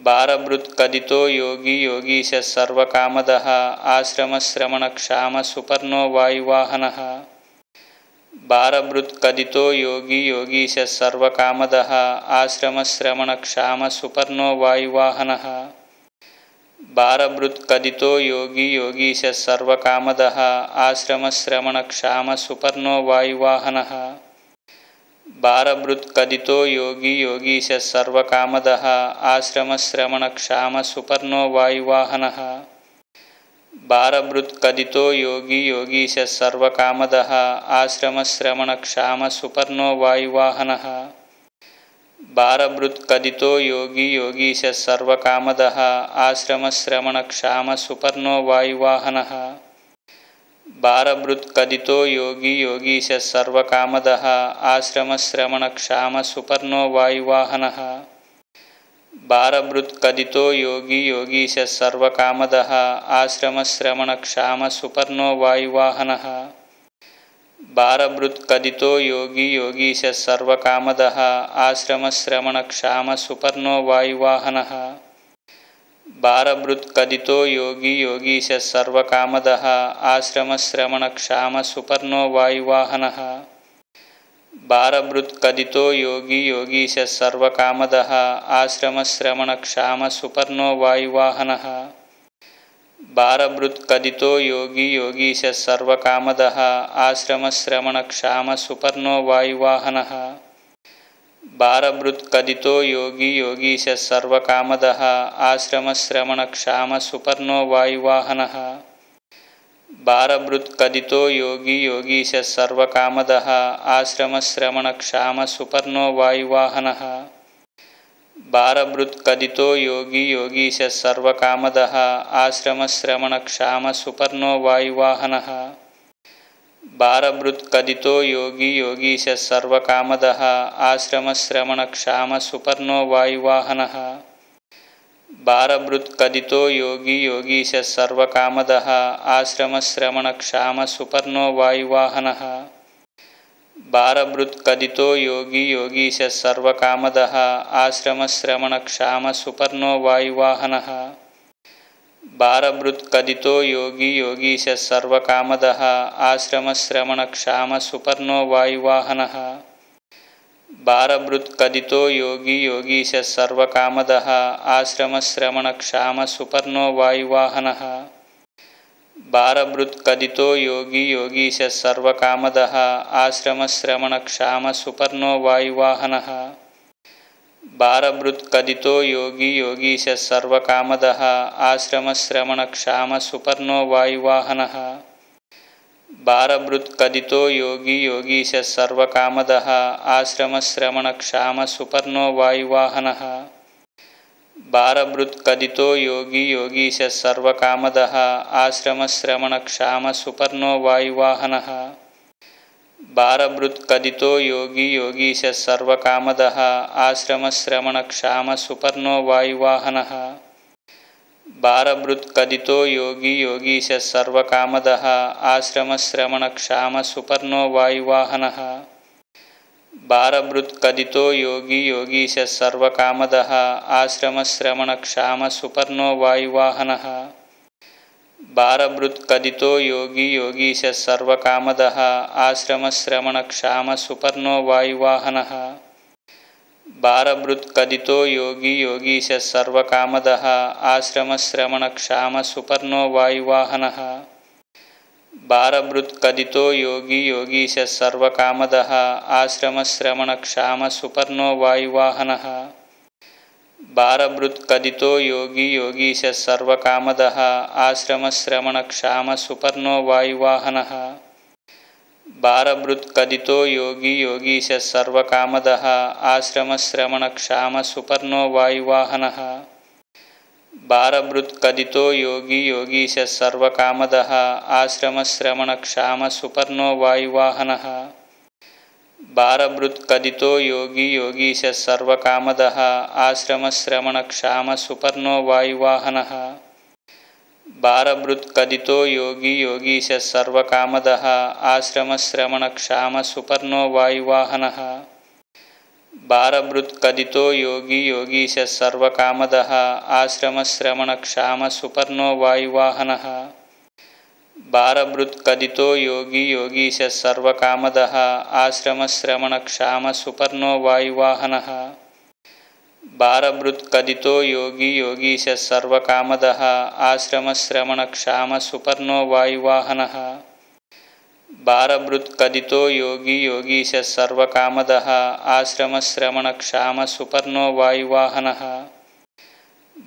भारभृत्कदितो योगी Yogish सर्वकामदः आश्रमश्रमणक्षाम सुपर्णो वायुवाहनः। भारभृत्कदितो योगी Yogish सर्वकामदः आश्रमश्रमणक्षाम सुपर्णो वायुवाहनः। भारभृत्कदितो योगी Yogish सर्वकामदः आश्रमश्रमणक्षाम सुपर्णो वायुवाहनः। भारभृत्कदितो योगी Yogish सर्वकामदः आश्रमश्रमणक्षाम सुपर्णो वायुवाहनः। भारभृत्कदितो योगी Yogish सर्वकामदः आश्रमश्रमणक्षाम सुपर्णो वायुवाहनः। भारभृत्कदितो योगी Yogish सर्वकामदः आश्रमश्रमणक्षाम सुपर्णो वायुवाहनः। भारभृत्कदितो योगी Yogish सर्वकामदः आश्रमश्रमणक्षाम सुपर्णो वायुवाहनः। भारभृत्कदितो योगी Yogish सर्वकामदः आश्रमश्रमणक्षाम सुपर्णो वायुवाहनः। भारभृत्कदितो योगी Yogish सर्वकामदः आश्रमश्रमणक्षाम सुपर्णो वायुवाहनः। भारभृत्कदितो योगी Yogish सर्वकामदः आश्रमश्रमणक्षाम सुपर्णो वायुवाहनः। भारभृत्कदितो योगी Yogish सर्वकामदः आश्रमश्रमणक्षाम सुपर्णो वायुवाहनः। भारभृत्कदितो योगी Yogish सर्वकामदः आश्रमश्रमणक्षाम सुपर्णो वायुवाहनः। भारभृत्कदितो योगी Yogish सर्वकामदः आश्रमश्रमणक्षाम सुपर्णो वायुवाहनः। भारभृत्कदितो योगी Yogish सर्वकामदः आश्रमश्रमणक्षाम सुपर्णो वायुवाहनः। भारभृत्कदितो योगी Yogish सर्वकामदः आश्रमश्रमणक्षाम सुपर्णो वायुवाहनः। भारभृत्कदितो योगी Yogish सर्वकामदः आश्रमश्रमणक्षाम सुपर्णो वायुवाहनः। भारभृत्कदितो योगी Yogish सर्वकामदः आश्रमश्रमणक्षाम सुपर्णो वायुवाहनः। भारभृत्कदितो योगी Yogish सर्वकामदः आश्रमश्रमणक्षाम सुपर्णो वायुवाहनः। भारभृत्कदितो योगी Yogish सर्वकामदः आश्रमश्रमणक्षाम सुपर्णो वायुवाहनः। भारभृत्कदितो योगी Yogish सर्वकामदः आश्रमश्रमणक्षाम सुपर्णो वायुवाहनः। भारभृत्कदितो योगी Yogish सर्वकामदः आश्रमश्रमणक्षाम सुपर्णो वायुवाहनः। भारभृत्कदितो योगी Yogish सर्वकामदः आश्रमश्रमणक्षाम सुपर्णो वायुवाहनः। भारभृत्कदितो योगी Yogish सर्वकामदः आश्रमश्रमणक्षाम सुपर्णो वायुवाहनः। भारभृत्कदितो योगी Yogish सर्वकामदः आश्रमश्रमणक्षाम सुपर्णो वायुवाहनः। भारभृत्कदितो योगी Yogish सर्वकामदः आश्रमश्रमणक्षाम सुपर्णो वायुवाहनः। भारभृत्कदितो योगी Yogish सर्वकामदः आश्रमश्रमणक्षाम सुपर्णो वायुवाहनः। भारभृत्कदितो योगी Yogish सर्वकामदः आश्रमश्रमणक्षाम सुपर्णो वायुवाहनः। भारभृत्कदितो योगी Yogish सर्वकामदः आश्रमश्रमणक्षाम सुपर्णो वायुवाहनः। भारभृत्कदितो योगी Yogish सर्वकामदः आश्रमश्रमणक्षाम सुपर्णो वायुवाहनः। भारभृत्कदितो योगी Yogish सर्वकामदः आश्रमश्रमणक्षाम सुपर्णो वायुवाहनः। भारभृत्कदितो योगी Yogish सर्वकामदः आश्रमश्रमणक्षाम सुपर्णो वायुवाहनः। भारभृत्कदितो योगी Yogish सर्वकामदः आश्रमश्रमणक्षाम सुपर्णो वायुवाहनः। भारभृत्कदितो योगी Yogish सर्वकामदः आश्रमश्रमणक्षाम सुपर्णो वायुवाहनः। भारभृत्कदितो योगी Yogish सर्वकामदः आश्रमश्रमणक्षाम सुपर्णो वायुवाहनः। भारभृत्कदितो योगी Yogish सर्वकामदः आश्रमश्रमणक्षाम सुपर्णो वायुवाहनः। ಭಾರಭೃತ್ಕದಿತೋ Yogi ಯೋಗೀಶ ಸರ್ವಕಾಮದಃ ಆಶ್ರಮಶ್ರಮಣಕ್ಷಾಮ ಸುಪರ್ಣೋ ವಾಯುವಾಹನಃ ಭಾರಭೃತ್ಕದಿತೋ Yogi ಯೋಗೀಶ ಸರ್ವಕಾಮದಃ ಆಶ್ರಮಶ್ರಮಣಕ್ಷಾಮ ಸುಪರ್ಣೋ ವಾಯುವಾಹನಃ ಭಾರಭೃತ್ಕದಿತೋ Yogi ಯೋಗೀಶ ಸರ್ವಕಾಮದಃ ಆಶ್ರಮಶ್ರಮಣಕ್ಷಾಮ ಸುಪರ್ಣೋ ವಾಯುವಾಹನಃ ಭಾರಭೃತ್ಕದಿತೋ Yogi ಯೋಗೀಶ ಸರ್ವಕಾಮದಃ ಆಶ್ರಮಶ್ರಮಣಕ್ಷಾಮ ಸುಪರ್ಣೋ ವಾಯುವಾಹನಃ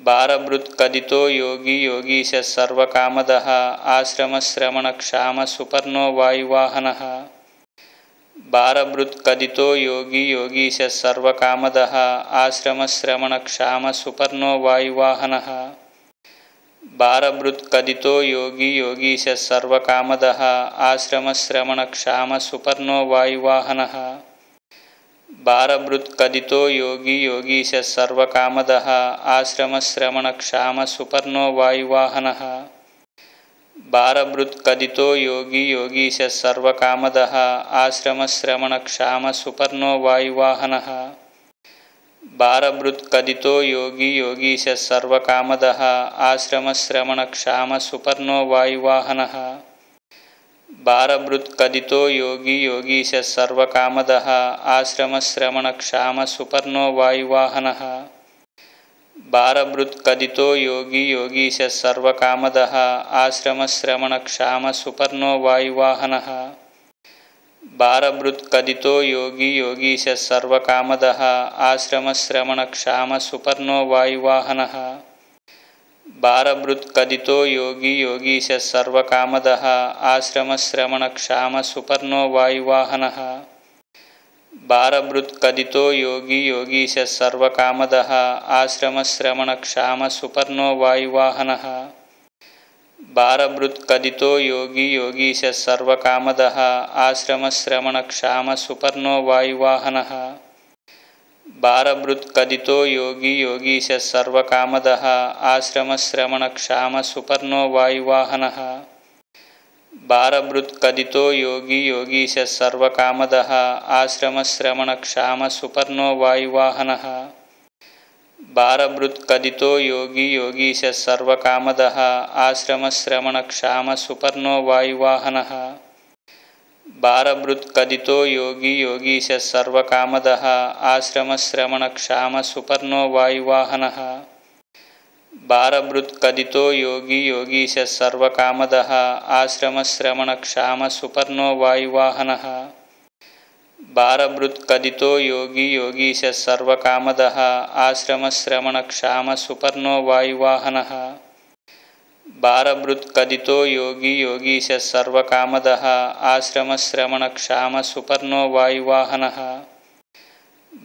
ಭಾರಭೃತ್ಕದಿತೋ Yogi ಯೋಗೀಶ ಸರ್ವಕಾಮದಃ ಆಶ್ರಮಶ್ರಮಣಕ್ಷಾಮ ಸುಪರ್ಣೋ ವಾಯುವಾಹನಃ ಭಾರಭೃತ್ಕದಿತೋ Yogi ಯೋಗೀಶ ಸರ್ವಕಾಮದಃ ಆಶ್ರಮಶ್ರಮಣಕ್ಷಾಮ ಸುಪರ್ಣೋ ವಾಯುವಾಹನಃ ಭಾರಭೃತ್ಕದಿತೋ Yogi ಯೋಗೀಶ ಸರ್ವಕಾಮದಃ ಆಶ್ರಮಶ್ರಮಣಕ್ಷಾಮ ಸುಪರ್ಣೋ ವಾಯುವಾಹನಃ ಭಾರಭೃತ್ಕದಿತೋ Yogi ಯೋಗೀಶ ಸರ್ವಕಾಮದಃ ಆಶ್ರಮಶ್ರಮಣಕ್ಷಾಮ ಸುಪರ್ಣೋ ವಾಯುವಾಹನಃ ಭಾರಭೃತ್ಕದಿತೋ Yogi ಯೋಗೀಶ ಸರ್ವಕಾಮದಃ ಆಶ್ರಮಶ್ರಮಣಕ್ಷಾಮ ಸುಪರ್ಣೋ ವಾಯುವಾಹನಃ ಭಾರಭೃತ್ಕದಿತೋ Yogi ಯೋಗೀಶ ಸರ್ವಕಾಮದಃ ಆಶ್ರಮಶ್ರಮಣಕ್ಷಾಮ ಸುಪರ್ಣೋ ವಾಯುವಾಹನಃ ಭಾರಭೃತ್ಕದಿತೋ Yogi ಯೋಗೀಶ ಸರ್ವಕಾಮದಃ ಆಶ್ರಮಶ್ರಮಣಕ್ಷಾಮ ಸುಪರ್ಣೋ ವಾಯುವಾಹನಃ ಭಾರಭೃತ್ಕದಿತೋ Yogi ಯೋಗೀಶ ಸರ್ವಕಾಮದಃ ಆಶ್ರಮಶ್ರಮಣಕ್ಷಾಮ ಸುಪರ್ಣೋ ವಾಯುವಾಹನಃ ಭಾರಭೃತ್ಕದಿತೋ Yogi ಯೋಗೀಶ ಸರ್ವಕಾಮದಃ ಆಶ್ರಮಶ್ರಮಣಕ್ಷಾಮ ಸುಪರ್ಣೋ ವಾಯುವಾಹನಃ ಭಾರಭೃತ್ಕದಿತೋ Yogi ಯೋಗೀಶ ಸರ್ವಕಾಮದಃ ಆಶ್ರಮಶ್ರಮಣಕ್ಷಾಮ ಸುಪರ್ಣೋ ವಾಯುವಾಹನಃ ಭಾರಭೃತ್ಕದಿತೋ Yogi ಯೋಗೀಶ ಸರ್ವಕಾಮದಃ ಆಶ್ರಮಶ್ರಮಣಕ್ಷಾಮ ಸುಪರ್ಣೋ ವಾಯುವಾಹನಃ ಭಾರಭೃತ್ಕದಿತೋ Yogi ಯೋಗೀಶ ಸರ್ವಕಾಮದಃ ಆಶ್ರಮಶ್ರಮಣಕ್ಷಾಮ ಸುಪರ್ಣೋ ವಾಯುವಾಹನಃ ಭಾರಭೃತ್ಕದಿತೋ Yogi ಯೋಗೀಶ ಸರ್ವಕಾಮದಃ ಆಶ್ರಮಶ್ರಮಣಕ್ಷಾಮ ಸುಪರ್ಣೋ ವಾಯುವಾಹನಃ ಭಾರಭೃತ್ಕದಿತೋ Yogi ಯೋಗೀಶ ಸರ್ವಕಾಮದಃ ಆಶ್ರಮಶ್ರಮಣಕ್ಷಾಮ ಸುಪರ್ಣೋ ವಾಯುವಾಹನಃ ಭಾರಭೃತ್ಕದಿತೋ Yogi ಯೋಗೀಶ ಸರ್ವಕಾಮದಃ ಆಶ್ರಮಶ್ರಮಣಕ್ಷಾಮ ಸುಪರ್ಣೋ ವಾಯುವಾಹನಃ ಭಾರಭೃತ್ಕದಿತೋ Yogi ಯೋಗೀಶ ಸರ್ವಕಾಮದಃ ಆಶ್ರಮಶ್ರಮಣಕ್ಷಾಮ ಸುಪರ್ಣೋ ವಾಯುವಾಹನಃ ಭಾರಭೃತ್ಕದಿತೋ Yogi ಯೋಗೀಶ ಸರ್ವಕಾಮದಃ ಆಶ್ರಮಶ್ರಮಣಕ್ಷಾಮ ಸುಪರ್ಣೋ ವಾಯುವಾಹನಃ ಭಾರಭೃತ್ಕದಿತೋ Yogi ಯೋಗೀಶ ಸರ್ವಕಾಮದಃ ಆಶ್ರಮಶ್ರಮಣಕ್ಷಾಮ ಸುಪರ್ಣೋ ವಾಯುವಾಹನಃ ಭಾರಭೃತ್ಕದಿತೋ Yogi ಯೋಗೀಶ ಸರ್ವಕಾಮದಃ ಆಶ್ರಮಶ್ರಮಣಕ್ಷಾಮ ಸುಪರ್ಣೋ ವಾಯುವಾಹನಃ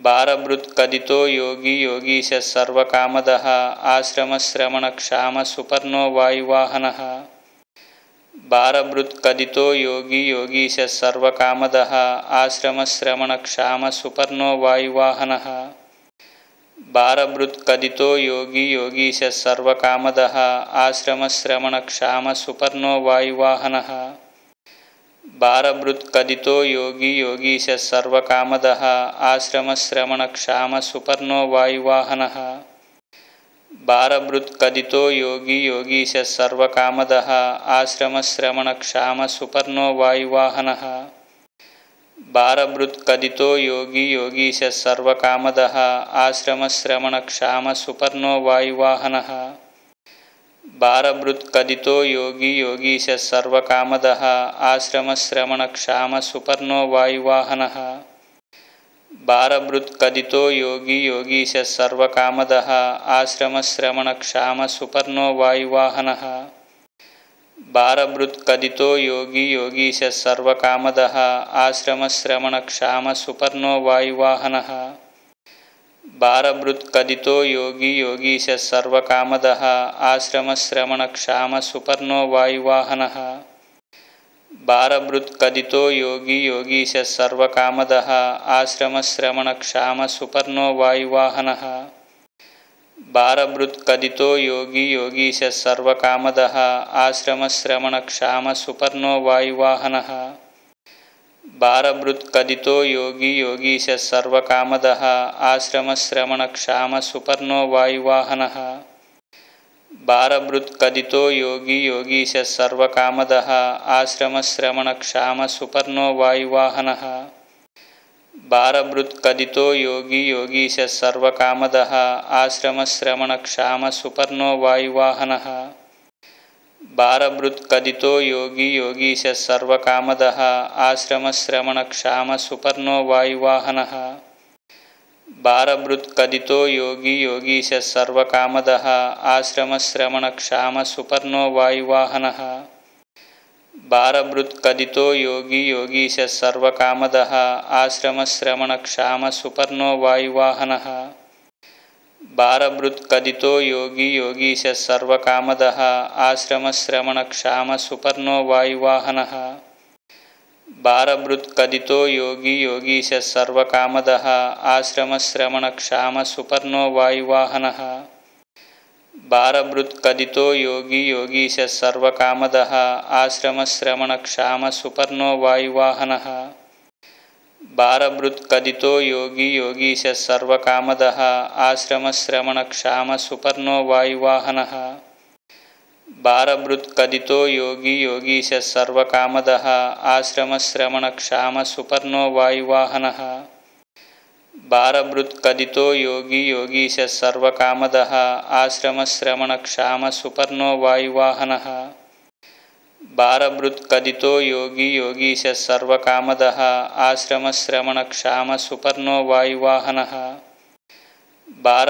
ಭಾರಭೃತ್ಕದಿತೋ Yogi ಯೋಗೀಶ ಸರ್ವಕಾಮದಃ ಆಶ್ರಮಶ್ರಮಣಕ್ಷಾಮ ಸುಪರ್ಣೋ ವಾಯುವಾಹನಃ ಭಾರಭೃತ್ಕದಿತೋ Yogi ಯೋಗೀಶ ಸರ್ವಕಾಮದಃ ಆಶ್ರಮಶ್ರಮಣಕ್ಷಾಮ ಸುಪರ್ಣೋ ವಾಯುವಾಹನಃ ಭಾರಭೃತ್ಕದಿತೋ Yogi ಯೋಗೀಶ ಸರ್ವಕಾಮದಃ ಆಶ್ರಮಶ್ರಮಣಕ್ಷಾಮ ಸುಪರ್ಣೋ ವಾಯುವಾಹನಃ ಭಾರಭೃತ್ಕದಿತೋ Yogi ಯೋಗೀಶ ಸರ್ವಕಾಮದಃ ಆಶ್ರಮಶ್ರಮಣಕ್ಷಾಮ ಸುಪರ್ಣೋ ವಾಯುವಾಹನಃ ಭಾರಭೃತ್ಕದಿತೋ Yogi ಯೋಗೀಶ ಸರ್ವಕಾಮದಃ ಆಶ್ರಮಶ್ರಮಣಕ್ಷಾಮ ಸುಪರ್ಣೋ ವಾಯುವಾಹನಃ ಭಾರಭೃತ್ಕದಿತೋ Yogi ಯೋಗೀಶ ಸರ್ವಕಾಮದಃ ಆಶ್ರಮಶ್ರಮಣಕ್ಷಾಮ ಸುಪರ್ಣೋ ವಾಯುವಾಹನಃ ಭಾರಭೃತ್ಕದಿತೋ Yogi ಯೋಗೀಶ ಸರ್ವಕಾಮದಃ ಆಶ್ರಮಶ್ರಮಣಕ್ಷಾಮ ಸುಪರ್ಣೋ ವಾಯುವಾಹನಃ ಭಾರಭೃತ್ಕದಿತೋ Yogi ಯೋಗೀಶ ಸರ್ವಕಾಮದಃ ಆಶ್ರಮಶ್ರಮಣಕ್ಷಾಮ ಸುಪರ್ಣೋ ವಾಯುವಾಹನಃ ಭಾರಭೃತ್ಕದಿತೋ Yogi ಯೋಗೀಶ ಸರ್ವಕಾಮದಃ ಆಶ್ರಮಶ್ರಮಣಕ್ಷಾಮ ಸುಪರ್ಣೋ ವಾಯುವಾಹನಃ ಭಾರಭೃತ್ಕದಿತೋ Yogi ಯೋಗೀಶ ಸರ್ವಕಾಮದಃ ಆಶ್ರಮಶ್ರಮಣಕ್ಷಾಮ ಸುಪರ್ಣೋ ವಾಯುವಾಹನಃ ಭಾರಭೃತ್ಕದಿತೋ Yogi ಯೋಗೀಶ ಸರ್ವಕಾಮದಃ ಆಶ್ರಮಶ್ರಮಣಕ್ಷಾಮ ಸುಪರ್ಣೋ ವಾಯುವಾಹನಃ ಭಾರಭೃತ್ಕದಿತೋ Yogi ಯೋಗೀಶ ಸರ್ವಕಾಮದಃ ಆಶ್ರಮಶ್ರಮಣಕ್ಷಾಮ ಸುಪರ್ಣೋ ವಾಯುವಾಹನಃ भारभृत्कदितो योगी योगीशः सर्वकामदः आश्रमश्रमणक्षामः सुपर्णो वायुवाहनः भारभृत्कदितो योगी योगीशः सर्वकामदः आश्रमश्रमणक्षामः सुपर्णो वायुवाहनः भारभृत्कदितो योगी योगीशः सर्वकामदः आश्रमश्रमणक्षामः सुपर्णो वायुवाहनः भारभृत्कदितो योगी योगीशः सर्वकामदः आश्रमश्रमणक्षामः सुपर्णो वायुवाहनः भारभृत्कदितो योगी योगीशः सर्वकामदः आश्रमश्रमणक्षामः सुपर्णो वायुवाहनः भारभृत्कदितो योगी योगीशः सर्वकामदः आश्रमश्रमणक्षामः सुपर्णो वायुवाहनः भारभृत्कदितो योगी योगीशः सर्वकामदः आश्रमश्रमणक्षामः सुपर्णो वायुवाहनः भारभृत्कदितो योगी योगीशः सर्वकामदः आश्रमश्रमणक्षामः सुपर्णो वायुवाहनः भारभृत्कदितो योगी योगीशः सर्वकामदः आश्रमश्रमणक्षामः सुपर्णो वायुवाहनः भारभृत्कदितो योगी योगीशः सर्वकामदः आश्रमश्रमणक्षामः सुपर्णो वायुवाहनः भारभृत्कदितो योगी योगीशः सर्वकामदः आश्रमश्रमणक्षामः सुपर्णो वायुवाहनः भारभृत्कदितो योगी योगीशः सर्वकामदः आश्रमश्रमणक्षामः सुपर्णो वायुवाहनः भारभृत्कदितो योगी योगीशः सर्वकामदः आश्रमश्रमणक्षामः सुपर्णो वायुवाहनः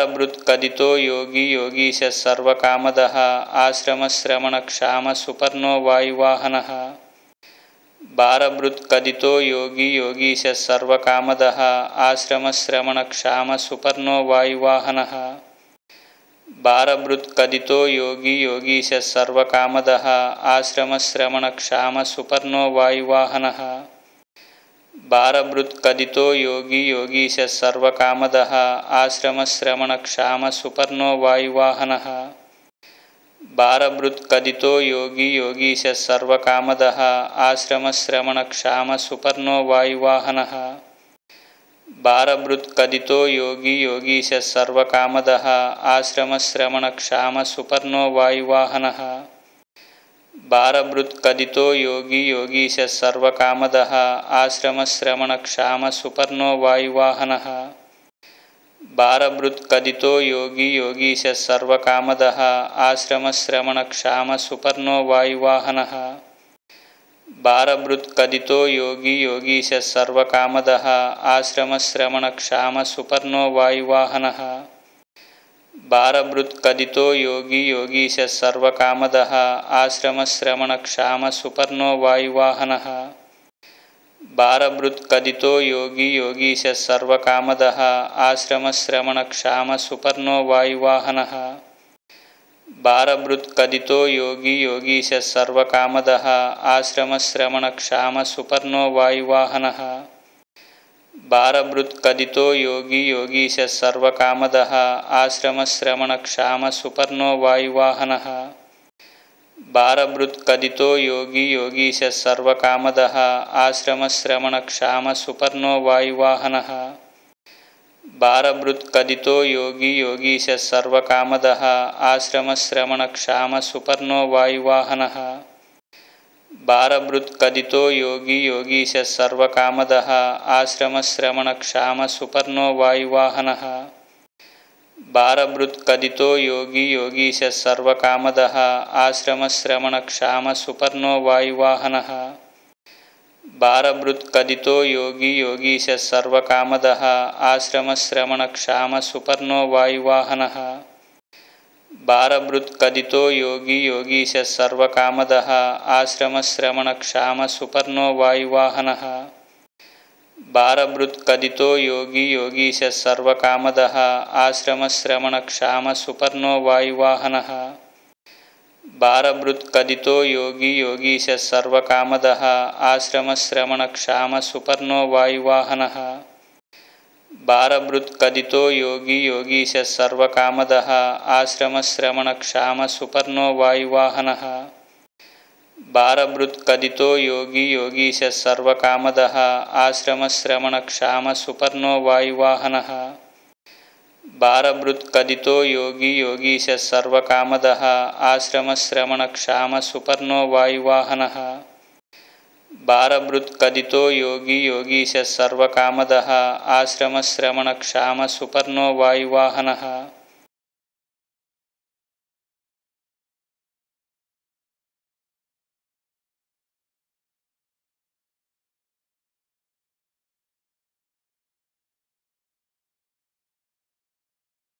भारभृत्कदितो योगी योगीशः सर्वकामदः आश्रमश्रमणक्षामः सुपर्णो वायुवाहनः भारभृत्कदितो योगी योगीशः सर्वकामदः आश्रमश्रमणक्षामः सुपर्णो वायुवाहनः भारभृत्कदितो योगी योगीशः सर्वकामदः आश्रमश्रमणक्षामः सुपर्णो वायुवाहनः भारभृत्कदितो योगी योगीशः सर्वकामदः आश्रमश्रमणक्षामः सुपर्णो वायुवाहनः भारभृत्कदितो योगी योगीशः सर्वकामदः आश्रमश्रमणक्षामः सुपर्णो वायुवाहनः भारभृत्कदितो योगी योगीशः सर्वकामदः आश्रमश्रमणक्षामः सुपर्णो वायुवाहनः भारभृत्कदितो योगी योगीशः सर्वकामदः आश्रमश्रमणक्षामः सुपर्णो वायुवाहनः भारभृत्कदितो योगी योगीशः सर्वकामदः आश्रमश्रमणक्षामः सुपर्णो वायुवाहनः भारभृत्कदितो योगी योगीशः सर्वकामदः आश्रमश्रमणक्षामः सुपर्णो वायुवाहनः भारभृत्कदितो योगी योगीशः सर्वकामदः आश्रमश्रमणक्षामः सुपर्णो वायुवाहनः भारभृत्कदितो योगी योगीशः सर्वकामदः आश्रमश्रमणक्षामः सुपर्णो वायुवाहनः भारभृत्कदितो योगी योगीशः सर्वकामदः आश्रमश्रमणक्षामः सुपर्णो वायुवाहनः भारभृत्कदितो योगी योगीशः सर्वकामदः आश्रमश्रमणक्षामः सुपर्णो वायुवाहनः भारभृत्कदितो योगी योगीशः सर्वकामदः आश्रमश्रमणक्षामः सुपर्णो वायुवाहनः भारभृत्कदितो योगी योगीशः सर्वकामदः आश्रमश्रमणक्षामः सुपर्णो वायुवाहनः भारभृत्कदितो योगी योगीशः सर्वकामदः आश्रमश्रमणक्षामः सुपर्णो वायुवाहनः भारभृत्कदितो योगी योगीशः सर्वकामदः आश्रमश्रमणक्षामः सुपर्णो वायुवाहनः भारभृत्कदितो योगी योगीशः सर्वकामदः आश्रमश्रमणक्षामः सुपर्णो वायुवाहनः भारभृत्कदितो योगी योगीशः सर्वकामदः आश्रमश्रमणक्षामः सुपर्णो वायुवाहनः भारभृत्कदितो योगी योगीशः सर्वकामदः आश्रमश्रमणक्षामः सुपर्णो वायुवाहनः भारभृत्कदितो योगी योगीशः सर्वकामदः आश्रमश्रमणक्षामः सुपर्णो वायुवाहनः भारभृत्कदितो योगी योगीशः सर्वकामदः आश्रमश्रमणक्षामः सुपर्णो वायुवाहनः भारभृत्कदितो योगी योगीशः सर्वकामदः आश्रमश्रमणक्षामसुपर्णो वायुवाहनः भारभृत्कदितो योगी योगीशः सर्वकामदः आश्रमश्रमणक्षामसुपर्णो वायुवाहनः भारभृत्कदितो योगी योगीशः सर्वकामदः आश्रमश्रमणक्षामसुपर्णो वायुवाहनः